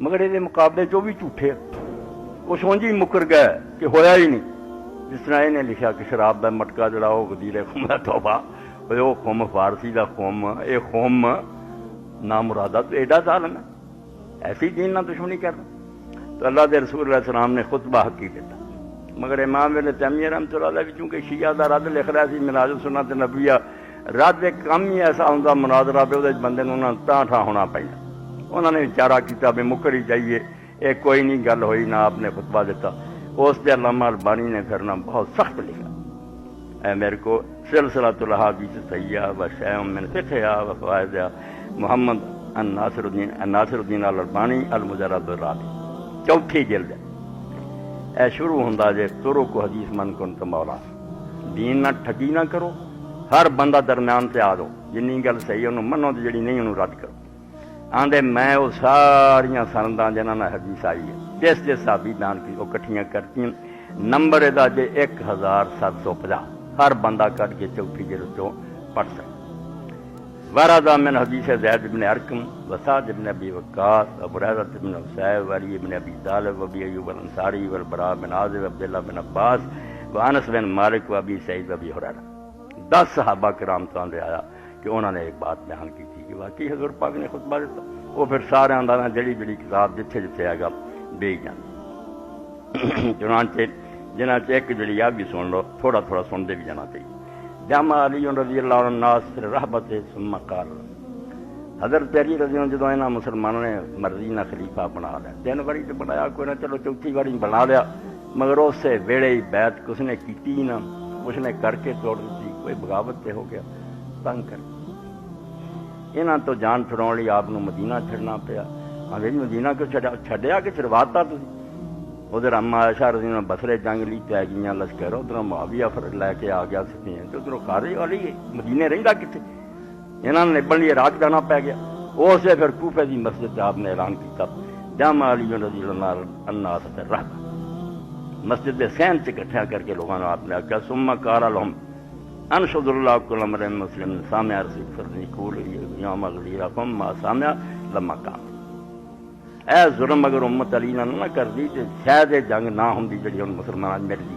مگر یہ مقابلے چ بھی جھوٹے وہ سونجی مکر گئے کہ ہویا ہی نہیں. جس طرح انہیں لکھا کہ شراب کا مٹکا جڑا وہ غدیر خم کا توبہ وہ خم فارسی کا خم یہ خم نامرادہ تو ایڈا ظالم ہے ایسی دین نہ دشمنی کرنا. تو اللہ کے رسول علیہ السلام نے خطبہ حقی دیتا. مگر امام ابن تیمیہ رحمۃ اللہ علیہ چونکہ شیعہ دا رد لکھ رہا سی منہاج السنت نبویہ رد ایک کم ہی ایسا ہوندا مناظرہ پہ وہ بندے نے انہوں نے ٹھا ہونا پڑنا. انہوں نے اشارہ کیا بھی مکر ہی چاہیے ایک کوئی نہیں گل ہوئی نہ آپ نے خطبہ دیتا. اس پہ علامہ البانی نے کرنا بہت سخت لکھا اے میرے کو سلسلۃ الاحادیث الصحیحہ و شیء من فقہا و فوائدہ محمد ناصر الدین الالبانی المجرد الرابع چوتھی جلد ہے. اے شروع ہوندا جے ترو کو حدیث من کن تو مولا دین نہ ٹھگی نہ کرو ہر بندہ درمیان سے آ دو جنی گل صحیح انہوں منو تو جڑی نہیں انہوں رد کرو. آندے میں وہ ساریاں سنداں جنہاں نے حدیث آئی ہے جس صحابی بیان کی وہ کٹھیاں کرتی نمبر ادا جے 1750 ہر بندہ کٹ کے چوتھی جلد چوں پڑھ سکتا. ورد من حدیث زید بن ارقم وسعد بن ابی وقاص ابو ہریرہ بن حصیب وعلی بن ابی طالب وابی ایوب الانصاری والبراء بن عازب عبداللہ بن عباس وانس بن مالک وابی سعید وابی ہریرہ 10 صحابہ کرام تو آیا کہ انہوں نے ایک بات بیان کی تھی کہ واقعی حضور پاک نے خطبہ دیتا. وہ پھر سارے اندازہ جڑی جڑی کتاب جتھے جتھے آئے گا دے جانے. چنانچہ جنہاں ایک جڑی آپ بھی سن لو تھوڑا تھوڑا سنتے بھی جانا چاہیے. جامع علی رضی اللہ عنہ الناس رحبت ثم قال حضرت علی رضی اللہ جدوں انہاں مسلمانوں نے مرضی نہ خلیفہ بنا لیا 3 باری تو بنایا کوئی نہ چلو چوتھی باری بنا لیا مگر اس سے ویڑے ہی بیعت کس نے کیتی نہ اس نے کر کے توڑ دی کوئی بغاوت پہ ہو گیا تنگ کر انہاں تو جان چھڑاؤਣ لئی آپ مدینہ چھڑنا پیا. انگریز مدینہ کیوں چھڈیا کہ چھڑواتا تسی. ادھر اما عائشہ رضی اللہ بسرے جنگ لی تے گئیاں لشکر ادھر معاویہ لے کے آ گیا سکتے ہیں تو ادھر خارج والی مدینے رہندا کتنے انہوں نے نبن لیے راک جانا پی گیا. اس سے پھر کوفے کی مسجد آپ نے اعلان کیا جامع علی رضی اللہ الناس رحبہ مسجد کے سین سے اکٹھا کر کے لوگوں نے آپ نے آخیا ثم قال لهم انشد اللہ کل امر مسلم سامع رسول فرنی کول یوم غلیرکم ما سامع لما کام. اے ظلم اگر امت علی نہ کر دی تو شاید جنگ نہ ہوں جی ہوں مسلمان مل دی.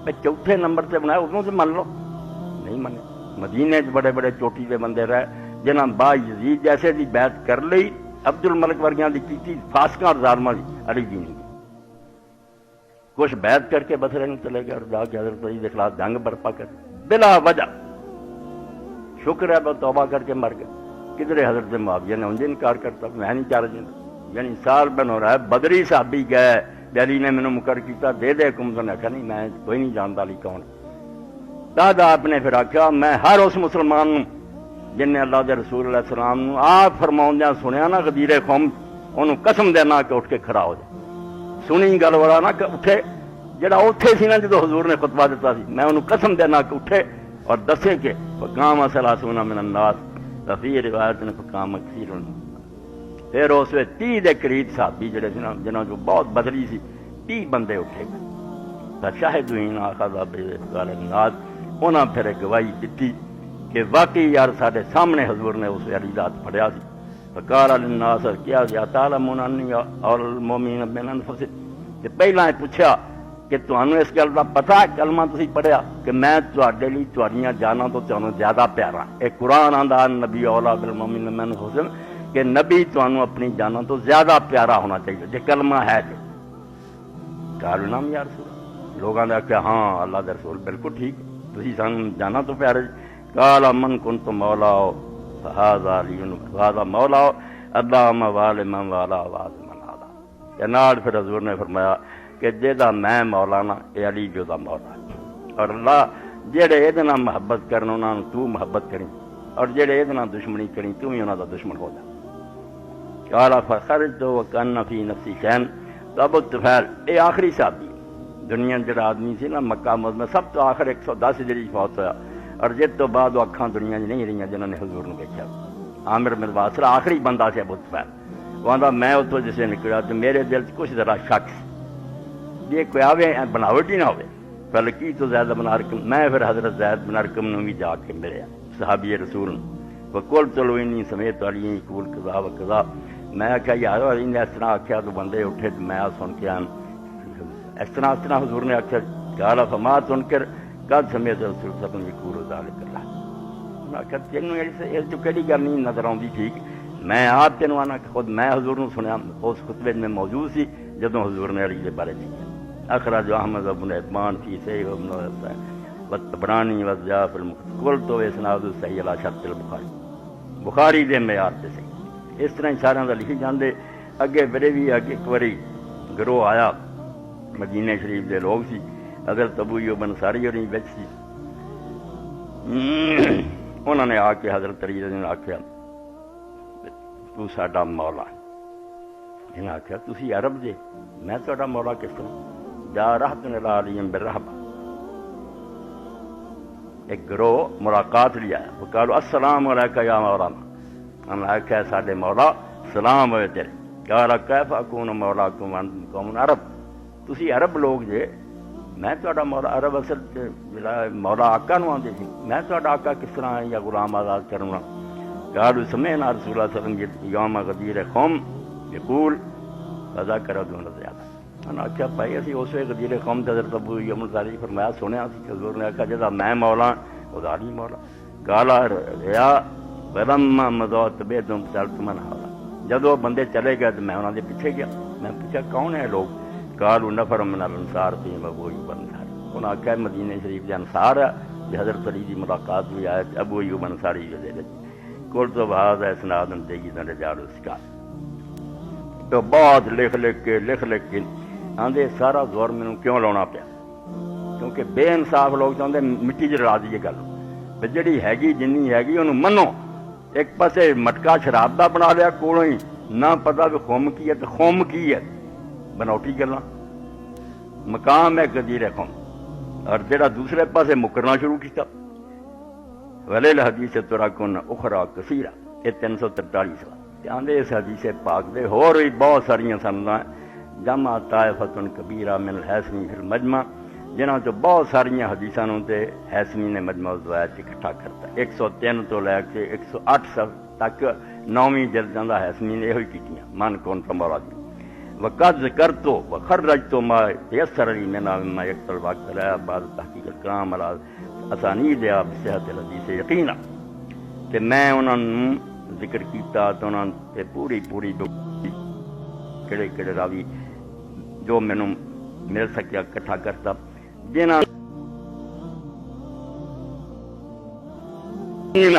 میں چوتھے نمبر سے بنایا ادوں سے من لو نہیں منے. مدینے بڑے بڑے چوٹی کے بندے رہے جنہاں با یزید جیسے دی بیعت کر لی عبد الملک ورگیاں دی کیتی فاسقاں اور ظالماں دی علی دی نہیں. کچھ بیعت کر کے بسرے نہیں چلے گئے اور جا کے حضرت علی کے خلاف جنگ برپا کر بلا وجہ. شکر ہے توبہ کر کے مر گئے. کدھر حضرت معاویہ نے انجے انکار کرتا میں نہیں چار جن یعنی سال بن ہو رہا ہے بدری صحابی گئے علی نے مینوں مکر کیتا دے حکم تو نے آخیا نہیں میں کوئی نہیں جانتا علی کون. دادا آپ نے پھر آخیا میں ہر اس مسلمان جن نے اللہ کے رسول علیہ السلام آپ فرماؤندیاں سنیا نا غدیر قوم انہوں قسم دینا کہ اٹھ کے کھڑا ہو جائے. سنی گل والا نہ کہ اٹھے جڑا اتنے سی نا جدو حضور نے خطبہ دیتا سی میں انہوں قسم دینا کہ اٹھے اور دسے کہ فقام ثلاثون من الناس فی روایت نے فقام کثیر. پھر اس وقت 30 دے قریب صحابی جڑے سی نا جنہوں جو بہت بدلی سی 30 بندے اٹھے گئے. شاہد اخذ بقال الناس انہاں پھر گواہی دیتی کہ واقعی یار سارے سامنے حضور نے اس علی ذات پڑھیا سی. فقال للناس کیا تعلمون انی اور المؤمنین من انفسهم کہ پہلا پوچھا کہ تمہیں اس گل کا پتہ کلمہ تسی پڑھیا کہ میں تواڈے لئی تواڈیاں جاناں تو تانوں زیادہ پیارا. اے قرآن آندا نبی اولا بالمؤمنین من انفسهم کہ نبی تانوں اپنی جاناں تو زیادہ پیارا ہونا چاہیے جے کلمہ ہے جو. قالوا نعم یا رسول لوگوں نے کہا ہاں اللہ دے رسول بالکل ٹھیک تسی سان جانا تو پیارے. قال من كنت مولا فهذا علی هذا مولا اللهم وال من والا واز من علا. نال پھر حضور نے فرمایا کہ جہاں میں مولا نا یہ علی جو دا مولا اور اللہ جہے یہ محبت کرن انہاں نوں تو محبت کریں اور جہے یہ دشمنی کریں تو بھی انہاں دا دشمن ہو جا. قال فخرجت وكان في نفسي شيء تو ابو طفیل یہ آخری صحابی دنیا جڑا آدمی سی نا مکہ میں سب تو آخر 110 جڑی فوت ہوا اور جس تو بعد وہ اکھاں دنیا نہیں رہی جنہوں نے حضور نے دیکھا. عامر بن واسر آخری بندہ سے ابو طفیل وہ آتا میں اتوں جسے نکلا تو میرے دل سے کچھ ذرا شک یہ کوئی آوے بناوٹ ہی نہ ہوئے. پہلے کی تو زید بن ارقم میں پھر حضرت زید بن ارقم نے بھی جا کے ملیا صحابی رسول وقول چلو انی سمیت علی قول قضا و قضا میں آخیا یار انہیں اس طرح آخیا تو بندے اٹھے تو میں سن کے آن اس طرح حضور نے آخیا گالا فما سن کر کد سمیت رسول سبن وقور ذالک اللہ. میں آخیا تینوں اس جو کہڑی گل نہیں نظر آتی ٹھیک میں آپ تینوں آنا خود میں حضور نے سنیا اس خطبے میں موجود سی جدوں حضور نے علی کے بارے لکھا اخرج احمد ابن حبان فی صحیح ابن والطبرانی والضیاف المقل تو اسناد صحیح علی شرط البخاری بخاری دے معیار تے صحیح. اس طرح اشاریاں دا لکھی جاندے اگے بڑے بھی اگے ایک واری گروہ آیا مدینے شریف دے لوگ سی حضرت ابو ایوب انصاری اور وچ سی انہوں نے آ کے حضرت علی نے آخیا تو ساڈا مولا. انہیں آخیا تسی عرب جے میں تہاڈا مولا کس طرح جا رہتن الی علی بالرحبہ. ایک گروہ ملاقات لیا ہے وہ کہا السلام علیکم یا مولانا. ہم نے آخیا ساڈے مولا سلام ہوئے تیرے. قال کیف اکون مولاکم وانتم قوم عرب تسی عرب لوگ جے میں تہاڈا مولا. عرب اصل مولا آقا نو آندے سی میں تہاڈا آقا کس طرح یا غلام آزاد کرنا. قالوا سمعنا رسول اللہ صلی اللہ علیہ وسلم یوم غدیر قوم یقول فذکر دون زیادہ. انہوں نے آخیا بھائی اسی اس وقت غدیر قوم تے حضرت ابو ایوب انصاری فرمایا سنیا سی کہ حضور نے آخیا جدا میں مولا وہ علی مولا. قال یا فلما مضوا تبعتم سألت من هذا. جدو بندے چلے گئے تو میں انہوں نے پیچھے گیا میں پوچھا کون ہے لوگ. قالوا نفر من الانصار فيهم ابو ایوب انصاری. انہوں نے آخیا مدینے شریف کے انصار ہے حضرت علی کی ملاقات بھی آئے ابو ایوب انصاری کل تو بعد اسناد جیدا رجال الثقات. تو بہت لکھ کے آندے سارا زور مینوں کیوں لاؤنا پیا کیونکہ بے انصاف لوگ چاہتے مٹی چ رلا دیے گل جہی ہے جنی ہے انہوں منو. ایک پاسے مٹکا شراب کا بنا لیا کولوں ہی نہ پتا بھی خم کی ہے تو خم کی ہے بنوٹی گلاں مقام ہے غدیر قوم. اور جڑا دوسرے پاسے مکرنا شروع کیا ولیل حدیث تراکن اخرا کثیرہ یہ 343 آدھے اس حدیث پاک دے ہور بھی بہت ساریاں سندا جمع طائفۃ کبیرہ من الحسنی فی المجمع جنہاں چ بہت ساریاں حدیثاں نوں تے حسنی نے مجمع الزوائد اکٹھا کرتا 103 تو لے کے 108 تک 9ویں جلداں دا حسنی نے یہی کیتیاں من کون تمہارا دی وقد ذکرت وخرجت ما يسر لي مما يقتل الوقت لا بعد تحقیق الکلام على اسانید بصحت الحدیث یقینا کہ میں انہاں نوں ذکر کیتا تو انہاں تے پوری کہڑے راوی جو مینوں مل سکیا اکٹھا کرتا جنہاں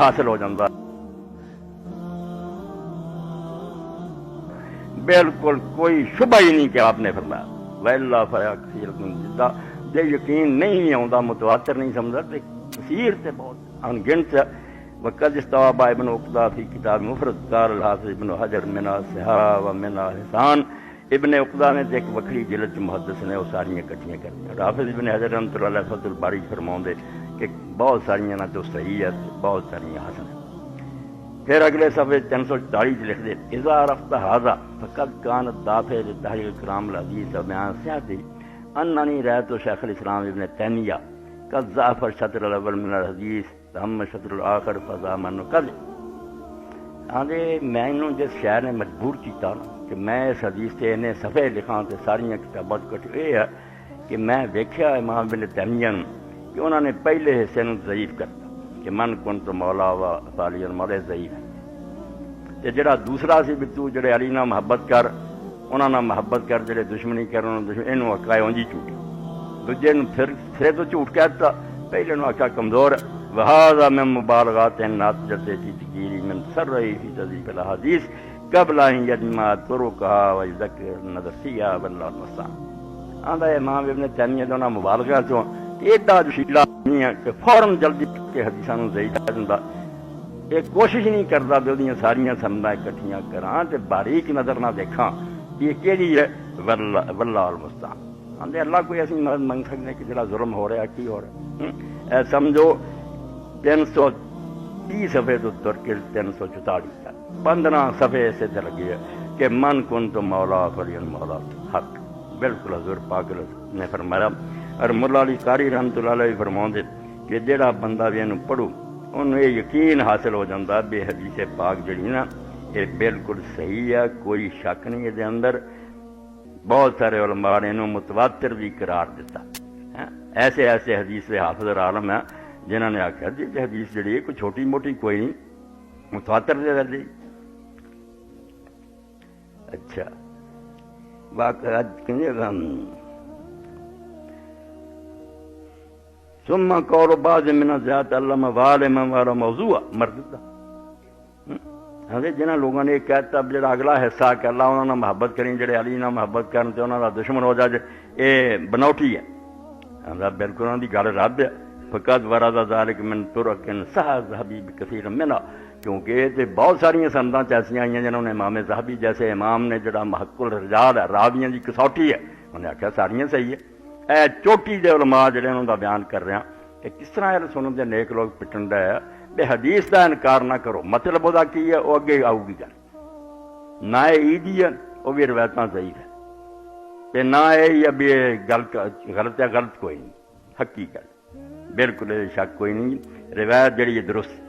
حاصل ہو جاتا بالکل کوئی شبہ ہی نہیں کہ آپ نے فرمایا وَإِلَّا فَيَا كَثِيرٌ جدا جے یقین نہیں آتا متواتر نہیں سمجھا تو کثیر سے بہت انگنت وقد استوى ابن عقدہ فی کتاب مفرد قال الحافظ ابن حجر منها الصحاح ومنها الحسان. ابن عقدہ نے ایک وکری جلد محدث نے وہ ساریاں کٹھیاں کر دیا. حافظ ابن حجر رحمۃ اللہ علیہ فتح الباری فرماؤں کہ بہت ساریاں نہ تو صحیح ہے بہت ساریاں حسن ہیں. پھر اگلے صفحے 344 لکھ دے اذا عرفت هذا فقد كانت دافع لتحقیق کرام الحدیث وبیان صحته اننی رأیت شیخ الاسلام ابن تیمیہ قد ضعف الشطر الاول من الحدیث تم شطر الاخر فضا من قبل. آدھے میں جس شاعر نے مجبور کیتا کہ میں اس حدیث سے انہیں صفحے لکھاں تے ساریاں کتابات کٹ یہ ہے کہ میں دیکھا امام ابن تیمیہ کہ انہوں نے پہلے حصے نوں ضعیف کرتا کہ من کنت مولا و فالی المولے ضعیف تے جڑا دوسرا سی بھی تو جڑے علی نال محبت کر انہاں نال محبت کر جڑے دشمنی کر انہاں دشمن اینوں اکائے اونجی جھوٹ دوجے نوں پھر تو جھوٹ کہتا پہلے نوں آکھا کمزور وہذا من مبالغات ناتجت فی تقریر من سرہی فی تذیف الاحادیث قبل ان یجمع طرقها ویذکر النظرفیہ واللہ المستعان. آندا امام ابن تیمیہ دونوں مبالغہ چوں ایڈا جشیلا نہیں ہے کہ فوراً جلدی کے حدیثاں نوں ضعیف کر دیندا. یہ کوشش نہیں کرتا بھی وہ ساریاں سمجھا اکٹھیاں کراں تے باریک نظر نہ دیکھاں یہ کیڑی ہے واللہ المستعان. آندے اللہ کوئی ایسی مدد منگ سکتے کہ جڑا ظلم ہو رہا کی ہو رہا ہے. سمجھو 330 صفحے تو تر کے 344 تک 15 صفحے ایسے تے لگے ہے کہ من کنت مولا فلی المولا حق. بالکل حضور پاک نے فرمایا. اور مولا علی قاری رحمۃ اللہ علیہ فرماؤندے کہ جڑا بندہ بھی اینوں پڑھو انہوں یہ یقین حاصل ہو جاتا بے حدیث پاک جڑی نا یہ بالکل صحیح ہے، کوئی شک نہیں یہ اندر۔ بہت سارے علماء نے انہوں متواتر بھی قرار دیتا۔ ایسے ایسے حدیث کے حافظ عالم ہیں جنہوں نے آخیا جی حدیث جڑی ہے کوئی چھوٹی موٹی کوئی نہیں، متواتر دے دی۔ اچھا ثم قول بعض من زیادت علم والما والا موضوع مردودہ۔ جنہوں لوگوں نے یہ کہتا جڑا اگلا حصہ کہ اللہ انہوں نے محبت کریں، جڑے علی نہ محبت کرن تے انہوں کا دشمن ہو جائے، یہ بنوٹی ہے۔ بالکل انہوں کی گل رد ہے۔ فقط ورد ذالک من طرق صح ذہبی بکثیر منها، کیونکہ یہ بہت ساری سنداں ایسی آئی ہیں جنہوں نے امام ذہبی جیسے امام نے جڑا محق الرجال ہے، راویاں کی کسوٹی ہے، انہوں نے آخیا ساریاں صحیح ہے۔ اے چوٹی دے علماء جڑے انہوں کا بیان کر رہے ہیں کہ کس طرح اہل سنت دے نیک لوگ پٹن رہے ہیں بے حدیث کا انکار نہ کرو۔ مطلب وہ کی ہے وہ اگے آؤ گی گل، نہ عیدی ہے وہ بھی روایتاں صحیح ہے، تے نہ یہ بھی غلط ہے، غلط کوئی نہیں، حقیقت بالکل شک کوئی نہیں، روایت جڑی ہے درست۔